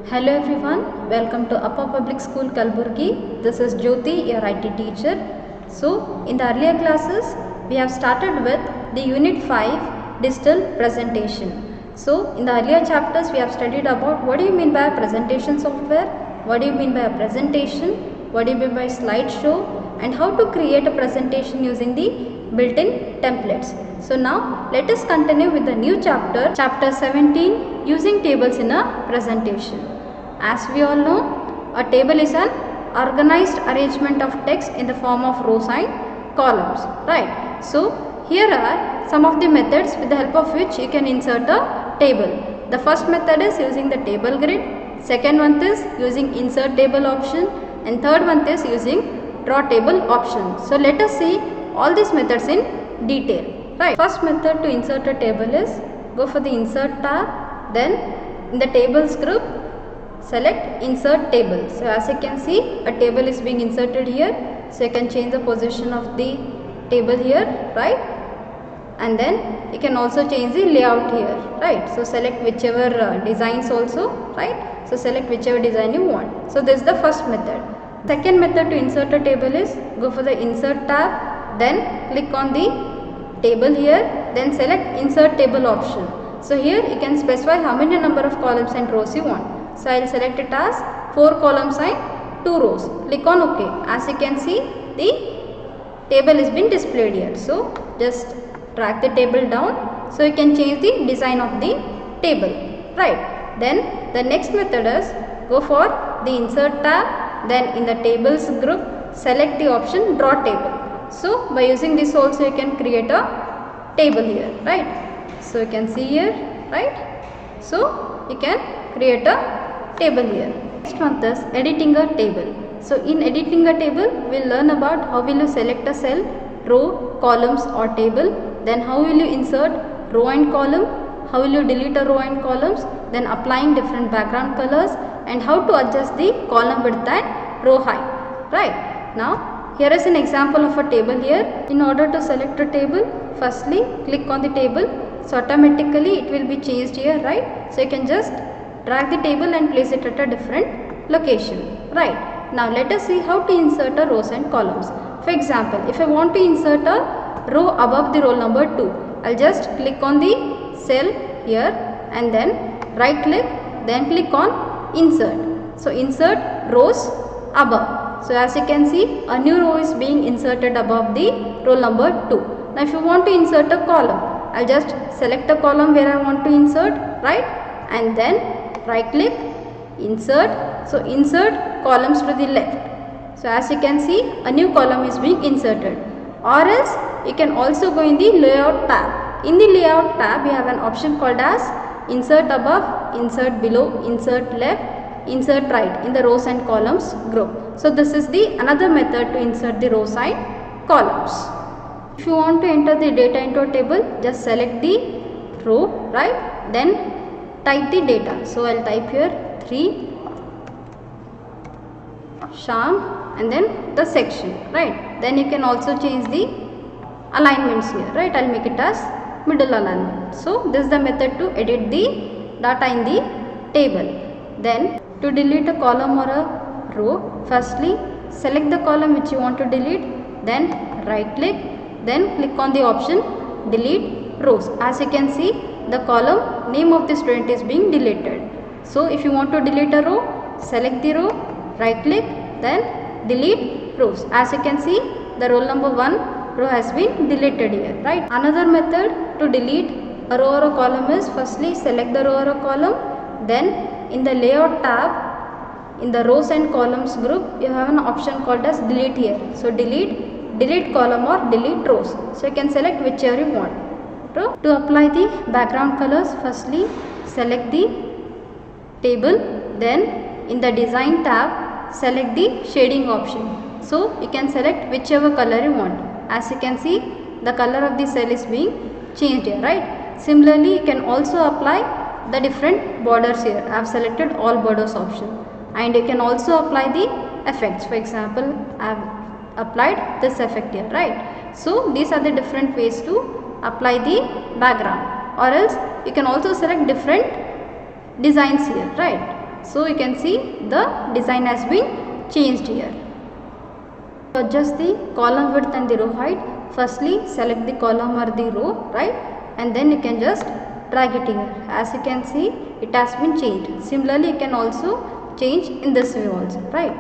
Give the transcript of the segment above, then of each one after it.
Hello everyone, welcome to Upper Public School Kalburgi. This is Jyoti, your IT teacher. So, in the earlier classes, we have started with the Unit 5 Digital Presentation. So, in the earlier chapters, we have studied about what do you mean by a presentation software, what do you mean by a presentation, what do you mean by slideshow, and how to create a presentation using the built-in templates. So now let us continue with the new chapter, chapter 17, using tables in a presentation. As we all know, a table is an organized arrangement of text in the form of rows and columns, right? So here are some of the methods with the help of which you can insert a table. The first method is using the table grid, second one is using insert table option, and third one is using draw table option. So let us see all these methods in detail. Right. First method to insert a table is go for the insert tab, then in the tables group select insert table. So as you can see, a table is being inserted here. So you can change the position of the table here, right? And then you can also change the layout here, right? So select whichever designs also, right? So select whichever design you want. So this is the first method. Second method to insert a table is go for the insert tab, then click on the table here, then select insert table option. So here you can specify how many number of columns and rows you want. So I will select it as 4 columns and 2 rows. Click on OK. As you can see, the table is been displayed here. So just drag the table down so you can change the design of the table, right? Then the next method is go for the insert tab, then in the tables group select the option draw table. So by using this also you can create a table here, right? So you can see here, right? So you can create a table here. Next one is editing a table. So in editing a table, we will learn about how will you select a cell, row, columns or table. Then how will you insert row and column, how will you delete a row and columns, then applying different background colors, and how to adjust the column width and row height, right? Now here is an example of a table here. In order to select a table, firstly click on the table. So automatically it will be changed here, right? So you can just drag the table and place it at a different location, right? Now let us see how to insert a rows and columns. For example, if I want to insert a row above the roll number 2, I'll just click on the cell here and then right click, then click on insert. So insert rows above. So as you can see, a new row is being inserted above the roll number 2. Now if you want to insert a column, I'll just select a column where I want to insert, right? And then right click, insert. So insert columns to the left. So as you can see, a new column is being inserted. Or else you can also go in the layout tab. In the layout tab, you have an option called as insert above, insert below, insert left, insert right in the rows and columns group. So this is the another method to insert the rows and columns. If you want to enter the data into a table, just select the row, right? Then type the data. So I'll type here 3 Sham and then the section, right? Then you can also change the alignments here, right? I'll make it as middle alignment. So this is the method to edit the data in the table. Then to delete a column or a row, firstly select the column which you want to delete, then right click, then click on the option delete rows. As you can see, the column name of the student is being deleted. So if you want to delete a row, select the row, right click, then delete rows. As you can see, the roll number 1 row has been deleted here, right? Another method to delete a row or a column is firstly select the row or a column, then in the layout tab, in the rows and columns group, you have an option called as delete here. So delete column or delete rows. So you can select whichever you want. To apply the background colors, firstly select the table, then in the design tab, select the shading option. So you can select whichever color you want. As you can see, the color of the cell is being changed here, right? Similarly, you can also apply the different borders here. I have selected all borders option, and you can also apply the effects. For example, I have applied this effect here, right? So these are the different ways to apply the background. Or else you can also select different designs here, right? So you can see the design has been changed here. To adjust the column width and the row height, firstly select the column or the row, right, and then you can just drag it here. As you can see, it has been changed. Similarly, you can also change in this way also, right.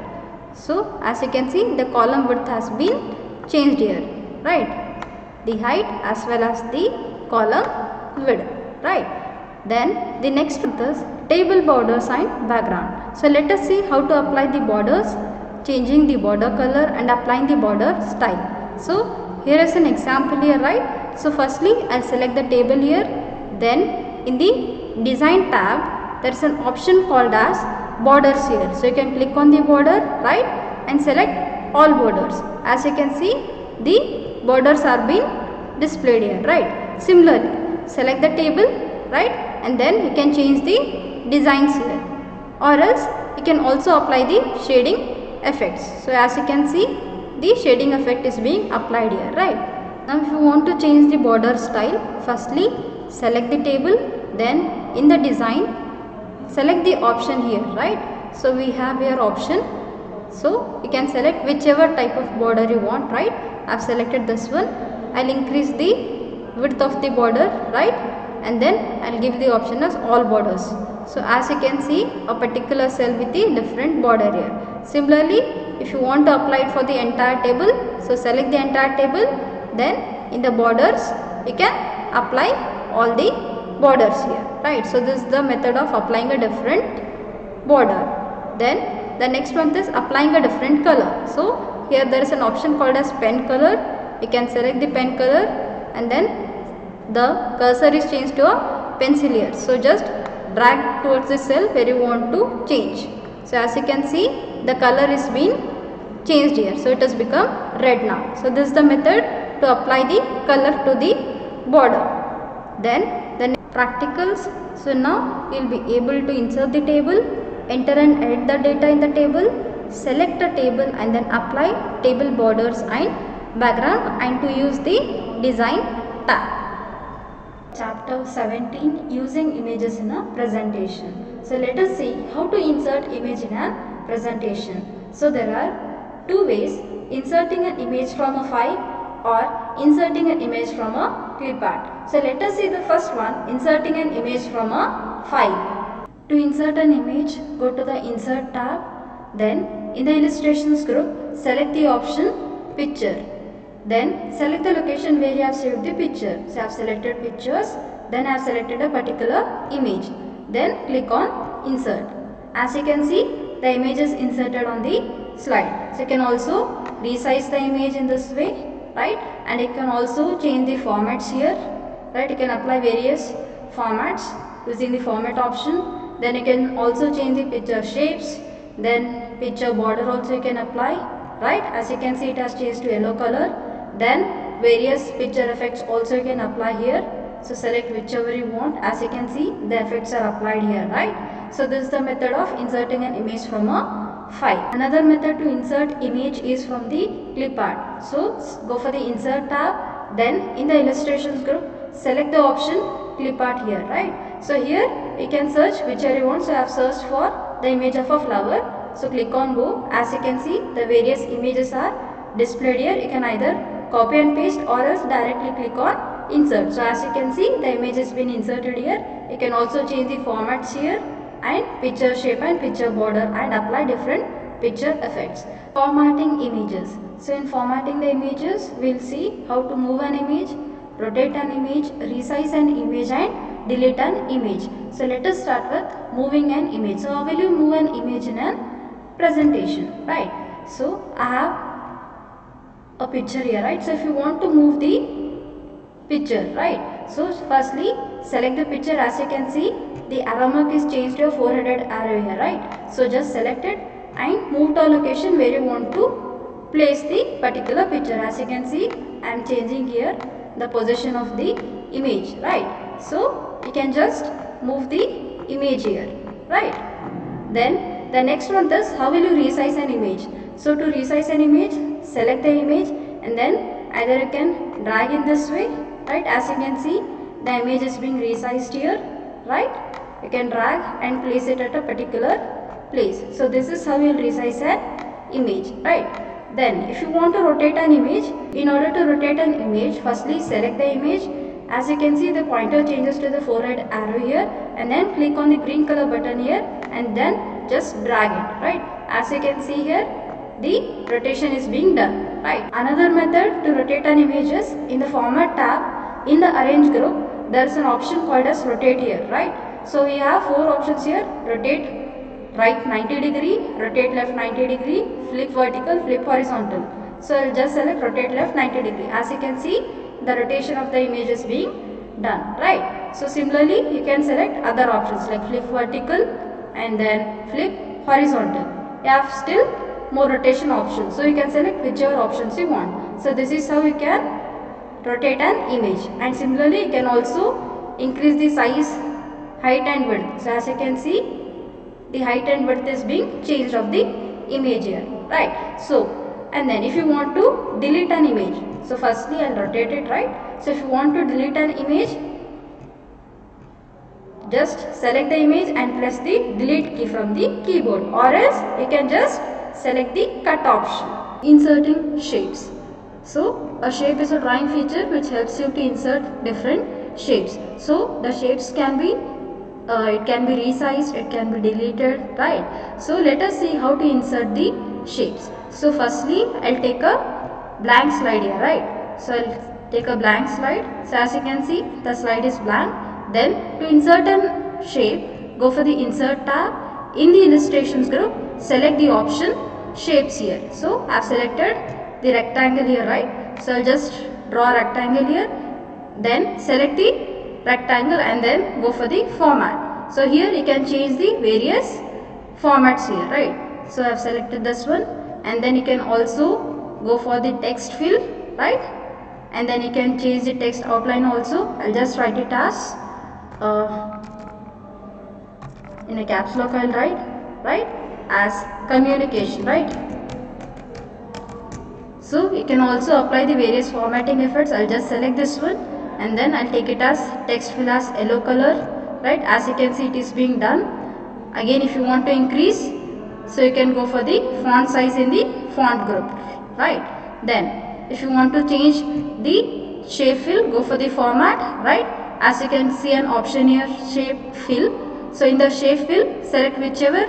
So as you can see, the column width has been changed here, right, the height as well as the column width, right. Then the next is table borders and background. So let us see how to apply the borders, changing the border color and applying the border style. So here is an example here, right. So firstly I'll select the table here. Then in the design tab, there is an option called as borders here. So you can click on the border, right, and select all borders. As you can see, the borders are being displayed here, right. Similarly, select the table, right, and then you can change the designs here, or else you can also apply the shading effects. So as you can see, the shading effect is being applied here, right. Now if you want to change the border style, firstly select the table, then in the design select the option here, right. So we have here option, so you can select whichever type of border you want, right. I have selected this one. I'll increase the width of the border, right, and then I'll give the option as all borders. So as you can see, a particular cell with the different border here. Similarly, if you want to apply it for the entire table, so select the entire table, then in the borders you can apply all the borders here, right. So this is the method of applying a different border. Then the next one is applying a different color. So here there is an option called as pen color. You can select the pen color and then the cursor is changed to a pencil here. So just drag towards the cell where you want to change. So as you can see, the color is being changed here. So it has become red now. So this is the method to apply the color to the border. Then the practicals. So now you will be able to insert the table, enter and edit the data in the table, select a table and then apply table borders and background, and to use the design tab. Chapter 17, using images in a presentation. So let us see how to insert image in a presentation. So there are two ways: inserting an image from a file or inserting an image from a clipart. So let us see the first one, inserting an image from a file. To insert an image, go to the insert tab, then in the illustrations group select the option picture. Then select the location where you have saved the picture. So I have selected pictures, then I have selected a particular image. Then click on insert. As you can see, the image is inserted on the slide. So you can also resize the image in this way, right, and you can also change the formats here, right. You can apply various formats using the format option. Then you can also change the picture shapes, then picture border also you can apply, right. As you can see, it has changed to yellow color. Then various picture effects also you can apply here. So select whichever you want. As you can see, the effects are applied here, right. So this is the method of inserting an image from a file. Another method to insert image is from the clipart. So go for the insert tab, then in the illustrations group select the option clipart here, right. So here you can search whichever you want. So I have searched for the image of a flower. So click on go. As you can see, the various images are displayed here. You can either copy and paste or else directly click on insert. So as you can see, the image has been inserted here. You can also change the formats here and picture shape and picture border and apply different picture effects. Formatting images. So in formatting the images, we will see how to move an image, rotate an image, resize an image and delete an image. So let us start with moving an image. So how will you move an image in a presentation, right. So I have a picture here, right. So if you want to move the picture, right, so firstly select the picture. As you can see, the arrow mark is changed to a 4-headed arrow here, right. So just select it and move to a location where you want to place the particular picture. As you can see, I am changing here the position of the image, right. So you can just move the image here, right. Then the next one is how will you resize an image. So to resize an image, select the image and then either you can drag in this way, right. As you can see, the image is being resized here, right. you can drag and place it at a particular place. So this is how you will resize an image, right? Then if you want to rotate an image, in order to rotate an image, firstly select the image. As you can see, the pointer changes to the forehead arrow here, and then click on the green color button here, and then just drag it, right? As you can see here, the rotation is being done, right? Another method to rotate an image is in the format tab, in the arrange group, there is an option called as rotate here, right? So we have 4 options here: rotate right 90 degree, rotate left 90 degree, flip vertical, flip horizontal. So I'll just select rotate left 90 degree. As you can see, the rotation of the image is being done, right? So similarly, you can select other options like flip vertical and then flip horizontal. You have still more rotation options, so you can select whichever options you want. So this is how you can rotate an image. And similarly, you can also increase the size, height and width. So as you can see, the height and width is being changed of the image here, right? So, and then if you want to delete an image, so firstly I'll rotate it, right? So if you want to delete an image, just select the image and press the delete key from the keyboard, or else you can just select the cut option. Inserting shapes. So a shape is a drawing feature which helps you to insert different shapes. So the shapes can be it can be resized, it can be deleted, right? So let us see how to insert the shapes. So firstly I'll take a blank slide here, right? So I'll take a blank slide. So as you can see, the slide is blank. Then to insert a shape, go for the insert tab. In the illustrations group, select the option shapes here. So I've selected the rectangle here, right? So I'll just draw a rectangle here. Then select the rectangle and then go for the format. So here you can change the various formats here, right? So I have selected this one, and then you can also go for the text fill, right? And then you can change the text outline also. I'll just write it as in a caps lock I'll write, right, as communication, right? So you can also apply the various formatting efforts. I'll just select this one, and then I'll take it as text fill as yellow color, right? As you can see, it is being done. Again, if you want to increase, so you can go for the font size in the font group, right? Then if you want to change the shape fill, go for the format, right? As you can see an option here, shape fill. So in the shape fill, select whichever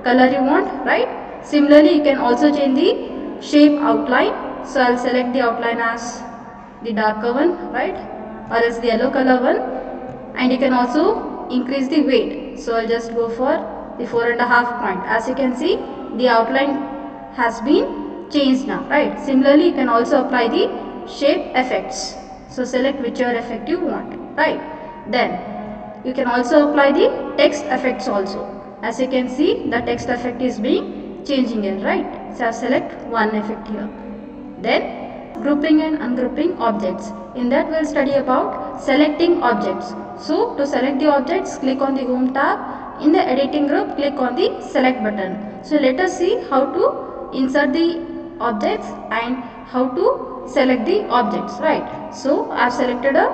color you want, right? Similarly, you can also change the shape outline. So I'll select the outline as the darker one, right? Or as the yellow color one. And you can also increase the weight. So I'll just go for the 4.5 point. As you can see, the outline has been changed now, right? Similarly, you can also apply the shape effects. So select whichever effect you want, right? Then you can also apply the text effects also. As you can see, the text effect is being changing here, right? So I'll select one effect here. Then grouping and ungrouping objects. In that we'll study about selecting objects. So to select the objects, click on the home tab. In the editing group, click on the select button. So let us see how to insert the objects and how to select the objects, right? So I have selected a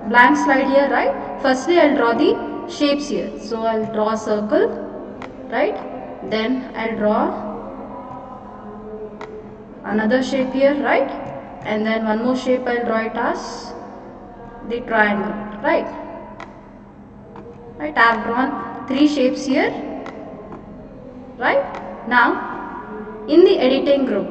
blank slide here, right? Firstly I'll draw the shapes here. So I'll draw a circle, right? Then I'll draw another shape here, right? And then one more shape I'll draw it as the triangle, right? Right, I have drawn 3 shapes here, right? Now in the editing group,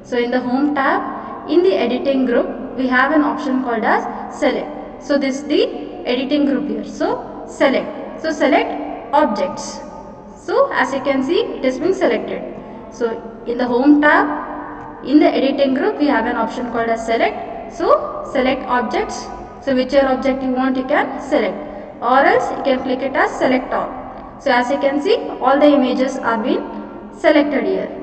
so in the home tab, in the editing group, we have an option called as select. So this is the editing group here. So select. So select objects. So as you can see, it is being selected. So in the home tab, in the editing group, we have an option called as select. So select objects. So whichever object you want, you can select, or else you can click it as select all. So as you can see, all the images are being selected here.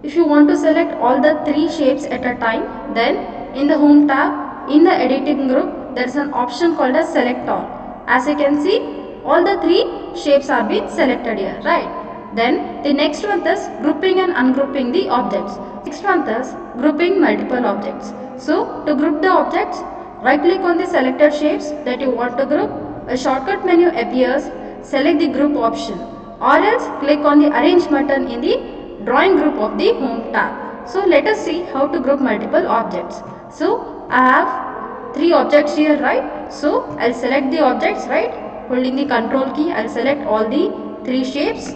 If you want to select all the 3 shapes at a time, then in the home tab, in the editing group, there is an option called as select all. As you can see, all the 3 shapes are being selected here, right? Then the next one is grouping and ungrouping the objects. Next one is grouping multiple objects. So to group the objects, right click on the selected shapes that you want to group. A shortcut menu appears. select the group option, or else click on the arrange button in the drawing group of the home tab. So let us see how to group multiple objects. So I have 3 objects here, right? So I'll select the objects, right? Holding the control key, I'll select all the 3 shapes.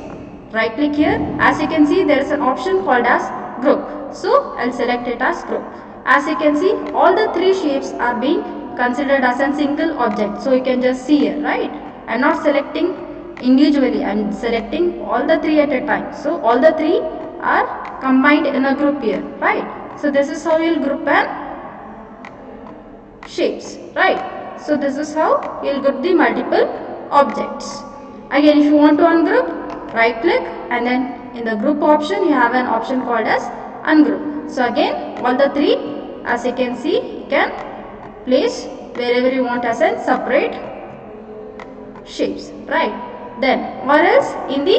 Right click here. As you can see, there is an option called as group. So I'll select it as group. As you can see, all the 3 shapes are being considered as a single object. So you can just see here, right? I'm not selecting individually, I'm selecting all the 3 at a time. So all the 3 are combined in a group here, right? So this is how you'll group an shapes, right? So this is how you'll group the multiple objects. Again, if you want to ungroup, right click, and then in the group option you have an option called as ungroup. So again, all the 3, as you can see, you can place wherever you want as a separate shapes, right? Then or else in the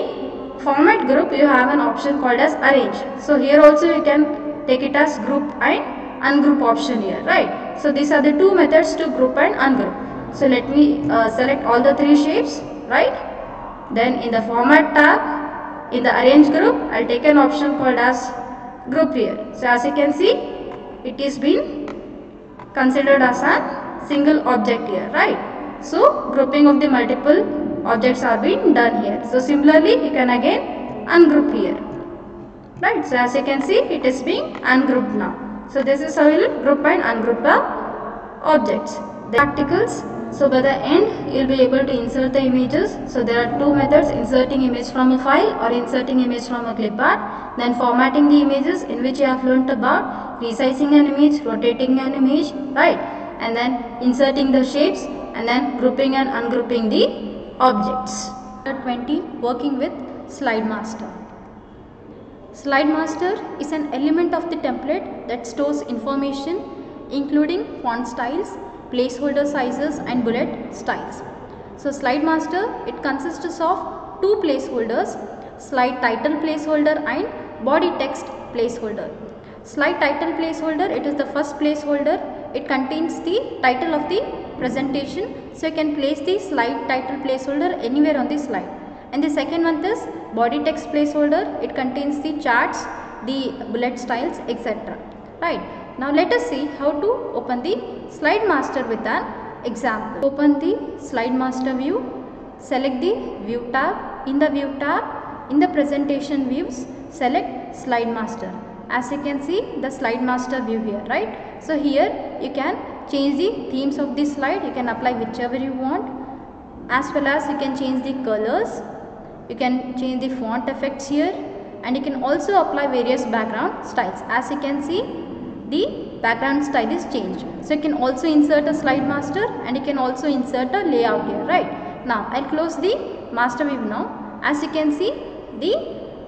format group you have an option called as arrange. So here also you can take it as group and ungroup option here, right? So these are the 2 methods to group and ungroup. So let me select all the 3 shapes, right? Then in the format tab, in the arrange group, I'll take an option called as group here. So as you can see, it is been considered as a single object here, right? So grouping of the multiple objects are being done here. So similarly, you can again ungroup here, right? So as you can see, it is being ungrouped now. So this is how you will group and ungroup the objects. The practicals. So by the end, you will be able to insert the images. So there are 2 methods: inserting image from a file or inserting image from a clipart. Then formatting the images, in which you have learnt about resizing an image, rotating an image, right? And then inserting the shapes, and then grouping and ungrouping the objects. 20. Working with Slide Master. Slide Master is an element of the template that stores information including font styles, placeholder sizes and bullet styles. So Slide Master, it consists of 2 placeholders, slide title placeholder and body text placeholder. Slide title placeholder, it is the first placeholder. It contains the title of the presentation. So you can place the slide title placeholder anywhere on the slide. And the second one is body text placeholder. It contains the charts, the bullet styles, etc. Right. Now let us see how to open the Slide Master with an example. Open the Slide Master view, select the View tab. In the View tab, in the presentation views, select Slide Master. As you can see, the Slide Master view here, right? So here you can change the themes of the slide. You can apply whichever you want, as well as you can change the colors. You can change the font effects here, and you can also apply various background styles. As you can see, the background style is changed. So you can also insert a Slide Master, and you can also insert a layout here, right? Now I'll close the master view now. As you can see, the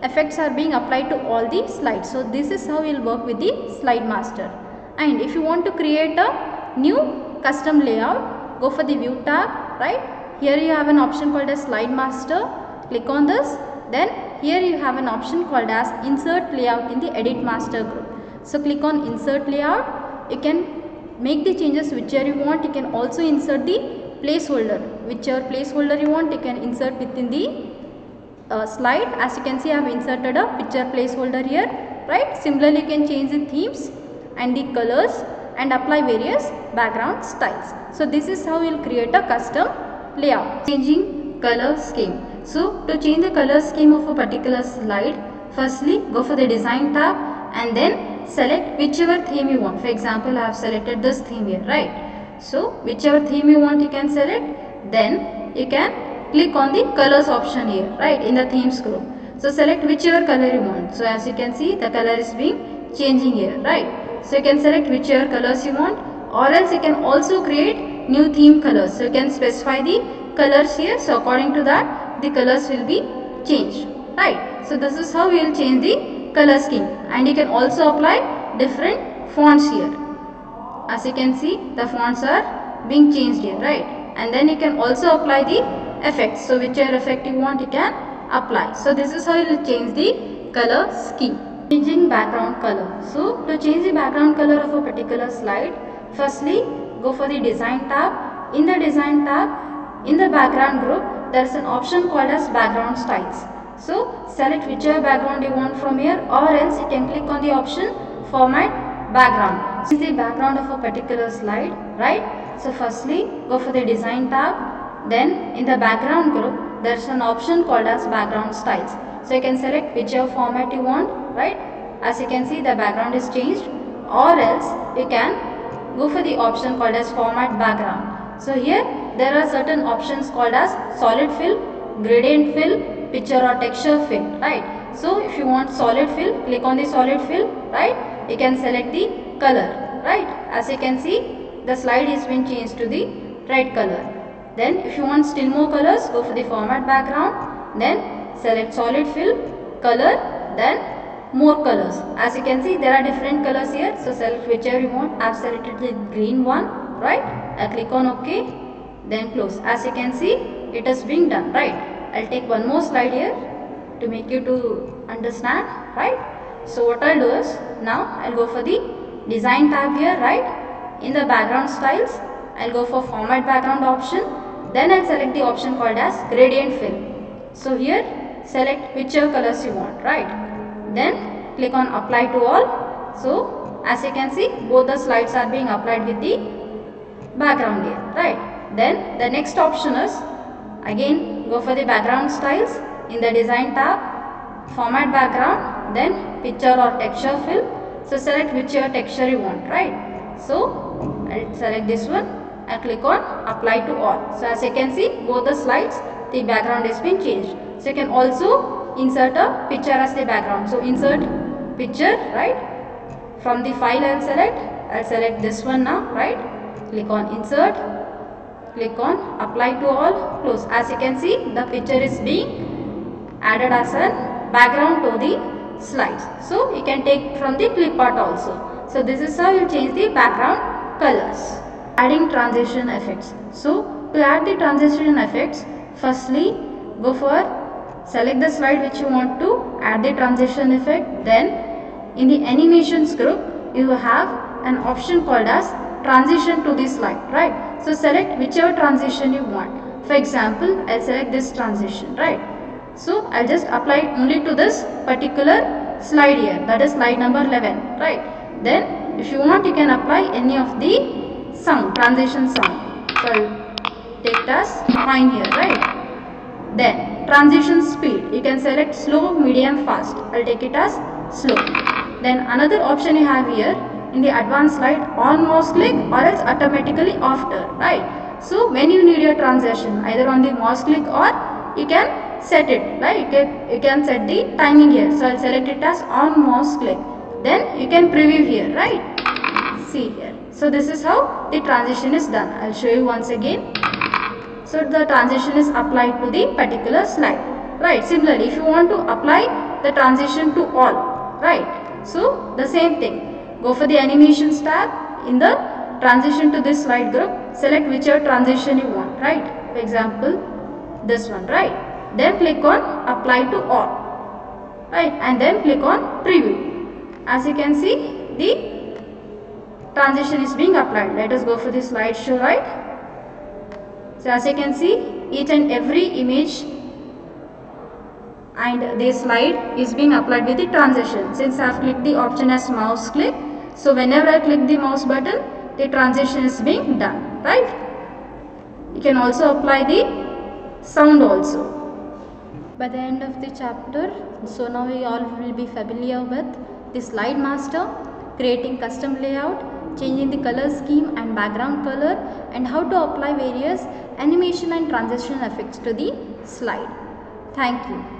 effects are being applied to all the slides. So this is how you'll work with the Slide Master. And if you want to create a new custom layout, go for the View tab, right? Here you have an option called as Slide Master. Click on this. Then here you have an option called as Insert Layout in the Edit Master group. So click on Insert Layout. You can make the changes whichever you want. You can also insert the placeholder. Whichever placeholder you want, you can insert within the slide. As you can see, I have inserted a picture placeholder here, right? Similarly, you can change the themes and the colors and apply various background styles. So this is how you will create a custom layout. Changing color scheme. So to change the color scheme of a particular slide, firstly go for the Design tab and then select whichever theme you want. For example, I have selected this theme here, right? So whichever theme you want, you can select. Then you can click on the colors option here, right, in the themes group. So select whichever color you want. So as you can see, the color is being changing here, right? So you can select whichever colors you want, or else you can also create new theme colors. So you can specify the colors here. So according to that, the colors will be changed, right? So this is how we will change the color scheme, and you can also apply different fonts here. As you can see, the fonts are being changed here, right? And then you can also apply the effects. So whichever effect you want, you can apply. So this is how you will change the color scheme. Changing background color. So to change the background color of a particular slide, firstly go for the Design tab. In the Design tab, in the background group, there is an option called as background styles. So select whichever background you want from here, or else you can click on the option format background. This is the background of a particular slide, right? So firstly go for the design tab, then in the background group there is an option called as background styles. So you can select whichever format you want, right? As you can see, the background is changed, or else you can go for the option called as format background. So here there are certain options called as solid fill, gradient fill, picture or texture fill, right? So if you want solid fill, click on the solid fill, right? You can select the color, right? As you can see, the slide has been changed to the red color. Then if you want still more colors, go for the format background, then select solid fill, color, then more colors. As you can see, there are different colors here, so select whichever you want. I have selected the green one, right? I click on OK, then close. As you can see, it is being done, right? I'll take one more slide here to make you to understand, right? So what I'll do is, now I'll go for the design tab here, right? In the background styles, I'll go for format background option, then I'll select the option called as gradient fill. So here select whichever colors you want, right? Then click on apply to all. So as you can see, both the slides are being applied with the background here, right? Then the next option is, again go for the background styles, in the design tab, format background, then picture or texture fill. So select whichever texture you want, right? So I'll select this one and click on apply to all. So as you can see, both the slides, the background has been changed. So you can also insert a picture as the background. So insert picture, right? From the file I'll select this one now, right? Click on insert, click on apply to all, close. As you can see, the picture is being added as a background to the slides. So you can take from the clip art also. So this is how you change the background colors. Adding transition effects. So to add the transition effects, firstly go for select the slide which you want to add the transition effect. Then in the animations group you have an option called as transition to the slide, right? So select whichever transition you want. For example, I'll select this transition, right? So I'll just apply it only to this particular slide here, that is slide number 11, right? Then if you want, you can apply any of the sound, transition sound. So I'll take it as fine here, right? Then transition speed, you can select slow, medium, fast. I'll take it as slow. Then another option you have here in the advanced slide, on mouse click or else automatically after, right? So when you need your transition, either on the mouse click or you can set it, right? You can set the timing here. So I'll select it as on mouse click. Then you can preview here, right? See here. So this is how the transition is done. I'll show you once again. So the transition is applied to the particular slide, right? Similarly, if you want to apply the transition to all, right? So the same thing. Go for the animations tab, in the transition to this slide group, select whichever transition you want, right? For example, this one, right? Then click on apply to all, right? And then click on preview. As you can see, the transition is being applied. Let us go for the slideshow, right? So as you can see, each and every image and the slide is being applied with the transition. Since I have clicked the option as mouse click, so whenever I click the mouse button, the transition is being done, right? You can also apply the sound also. By the end of the chapter, so now we all will be familiar with the slide master, creating custom layout, changing the color scheme and background color, and how to apply various animation and transition effects to the slide. Thank you.